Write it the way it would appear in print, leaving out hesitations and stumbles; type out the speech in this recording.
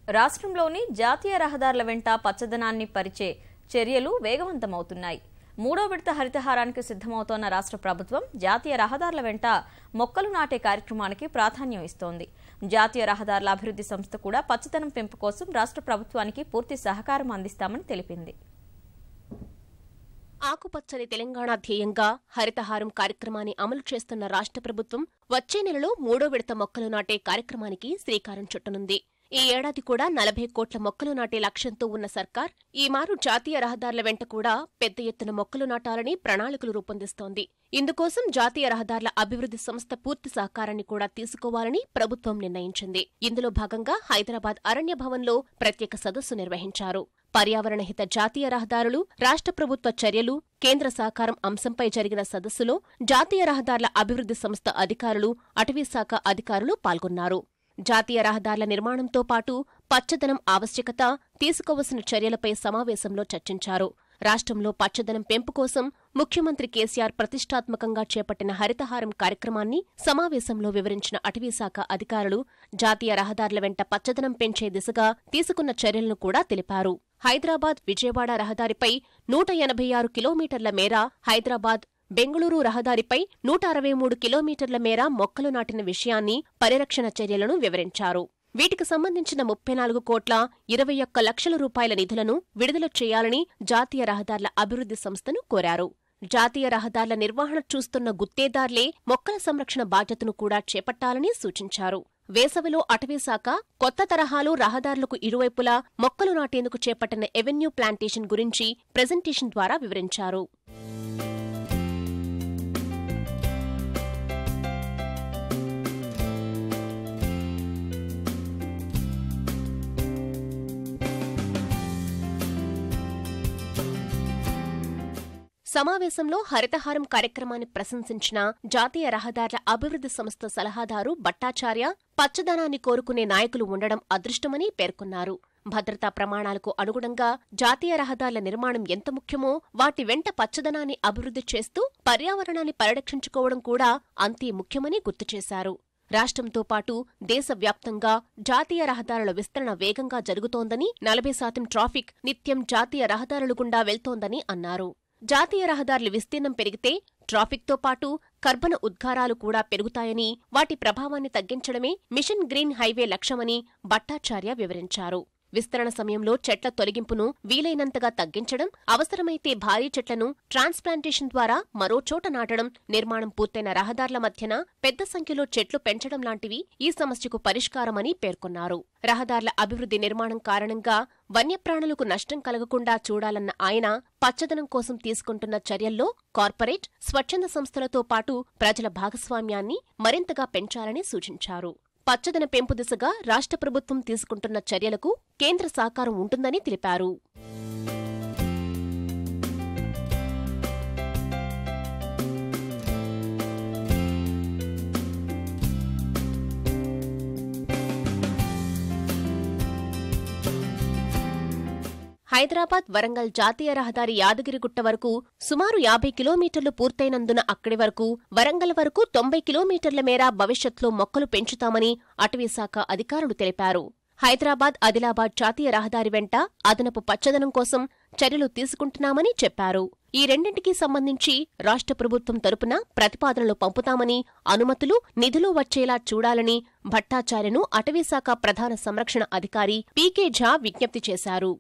రాష్ట్రంలోని జాతీయ రహదారుల వెంట పచ్చదనాన్ని పరిచే చర్యలు వేగవంతమవుతున్నాయి. మూడో విడత హరితహారానికి సిద్ధమవుతోన్న రాష్ట్ర ప్రభుత్వం జాతీయ రహదారుల వెంట మొక్కలు నాటే కార్యక్రమానికి ప్రాధాన్యం ఇస్తోంది. జాతీయ రహదారుల అభివృద్ధి సంస్థ కూడా పచ్చదనం పెంపు కోసం రాష్ట్ర ప్రభుత్వానికి పూర్తి సహకారం అందిస్తామని తెలిపింది. ఆకుపచ్చని తెలంగాణ ధ్యేయంగా హరితహారం కార్యక్రమాన్ని అమలు చేస్తున్న రాష్ట్ర ప్రభుత్వం వచ్చే నెలలో మూడో విడత మొక్కలు నాటే కార్యక్రమానికి శ్రీకారం చుట్టనుంది. ఈ ఏడాది కూడా 40 కోట్ల మొక్కలు నాటే లక్ష్యంతో ఉన్న సర్కార్ ఈ మారు జాతీయ రహదారుల వెంట కూడా పెద్ద ఎత్తున మొక్కలు నాటాలని ప్రణాళికలు రూపొందిస్తోంది. ఇందుకోసం జాతీయ రహదారుల అభివృద్ధి సంస్థ పూర్తి సహకారాన్ని కూడా తీసుకోవాలని ప్రభుత్వం నిర్ణయించింది. ఇందులో భాగంగా హైదరాబాద్ అరణ్య భవన్లో ప్రత్యేక సదస్సు నిర్వహించారు. పర్యావరణ హిత జాతీయ రహదారులు, రాష్ట్ర ప్రభుత్వ చర్యలు, కేంద్ర సహకారం అంశంపై జరిగిన సదస్సులో జాతీయ రహదారుల అభివృద్ధి సంస్థ అధికారులు, అటవీశాఖ అధికారులు పాల్గొన్నారు. జాతీయ రహదారుల నిర్మాణంతో పాటు పచ్చదనం ఆవశ్యకత, తీసుకోవలసిన చర్యలపై సమావేశంలో చర్చించారు. రాష్ట్రంలో పచ్చదనం పెంపు కోసం ముఖ్యమంత్రి కేసీఆర్ ప్రతిష్టాత్మకంగా చేపట్టిన హరితహారం కార్యక్రమాన్ని సమావేశంలో వివరించిన అటవీశాఖ అధికారులు జాతీయ రహదారుల వెంట పచ్చదనం పెంచే దిశగా తీసుకున్న చర్యలను కూడా తెలిపారు. హైదరాబాద్ విజయవాడ రహదారిపై 186 కిలోమీటర్ల మేర, హైదరాబాద్ బెంగళూరు రహదారిపై 163 కిలోమీటర్ల మేర మొక్కలు నాటిన విషయాన్ని, పరిరక్షణ చర్యలను వివరించారు. వీటికి సంబంధించిన 34 కోట్ల 21 లక్షల రూపాయల నిధులను విడుదల చేయాలని జాతీయ రహదారుల అభివృద్ధి సంస్థను కోరారు. జాతీయ రహదారుల నిర్వహణ చూస్తున్న గుత్తేదార్లే మొక్కల సంరక్షణ బాధ్యతను కూడా చేపట్టాలని సూచించారు. వేసవిలో అటవీశాఖ కొత్త తరహాలో రహదారులకు ఇరువైపులా మొక్కలు నాటేందుకు చేపట్టిన ఎవెన్యూ ప్లాంటేషన్ గురించి ప్రెజెంటేషన్ ద్వారా వివరించారు. సమావేశంలో హరితహారం కార్యక్రమాన్ని ప్రశంసించిన జాతీయ రహదారుల అభివృద్ధి సంస్థ సలహాదారు భట్టాచార్య, పచ్చదనాన్ని కోరుకునే నాయకులు ఉండడం అదృష్టమని పేర్కొన్నారు. భద్రతా ప్రమాణాలకు అనుగుణంగా జాతీయ రహదారుల నిర్మాణం ఎంత ముఖ్యమో వాటి వెంట పచ్చదనాన్ని అభివృద్ధి చేస్తూ పర్యావరణాన్ని పరిరక్షించుకోవడం కూడా అంతే ముఖ్యమని గుర్తు చేశారు. రాష్ట్రంతో పాటు దేశవ్యాప్తంగా జాతీయ రహదారుల విస్తరణ వేగంగా జరుగుతోందని, 40% ట్రాఫిక్ నిత్యం జాతీయ రహదారుల గుండా వెళ్తోందని అన్నారు. జాతీయ రహదారుల విస్తీర్ణం పెరిగితే ట్రాఫిక్తో పాటు కర్బన ఉద్గారాలు కూడా పెరుగుతాయని, వాటి ప్రభావాన్ని తగ్గించడమే మిషన్ గ్రీన్ హైవే లక్ష్యమని భట్టాచార్య వివరించారు. విస్తరణ సమయంలో చెట్ల తొలగింపును వీలైనంతగా తగ్గించడం, అవసరమైతే భారీ చెట్లను ట్రాన్స్ప్లాంటేషన్ ద్వారా మరో చోట నాటడం, నిర్మాణం పూర్తయిన రహదారుల మధ్యన పెద్ద సంఖ్యలో చెట్లు పెంచడం లాంటివి ఈ సమస్యకు పరిష్కారమని పేర్కొన్నారు. రహదారుల అభివృద్ధి నిర్మాణం కారణంగా వన్యప్రాణులకు నష్టం కలగకుండా చూడాలన్న ఆయన పచ్చదనం కోసం తీసుకుంటున్న చర్యల్లో కార్పొరేట్, స్వచ్ఛంద సంస్థలతో పాటు ప్రజల భాగస్వామ్యాన్ని మరింతగా పెంచాలని సూచించారు. పచ్చదన పెంపు దిశగా రాష్ట్ర ప్రభుత్వం తీసుకుంటున్న చర్యలకు కేంద్ర సహకారం ఉంటుందని తెలిపారు. హైదరాబాద్ వరంగల్ జాతీయ రహదారి యాదగిరిగుట్ట వరకు సుమారు 50 కిలోమీటర్లు పూర్తయినందున అక్కడి వరకు, వరంగల్ వరకు 90 కిలోమీటర్ల మేర భవిష్యత్లో మొక్కలు పెంచుతామని అటవీశాఖ అధికారులు తెలిపారు. హైదరాబాద్ ఆదిలాబాద్ జాతీయ రహదారి వెంట అదనపు పచ్చదనం కోసం చర్యలు తీసుకుంటున్నామని చెప్పారు. ఈ రెండింటికి సంబంధించి రాష్ట్ర ప్రభుత్వం తరపున ప్రతిపాదనలు పంపుతామని, అనుమతులు, నిధులు వచ్చేలా చూడాలని భట్టాచార్యను అటవీశాఖ ప్రధాన సంరక్షణ అధికారి పీకే ఝా విజ్ఞప్తి చేశారు.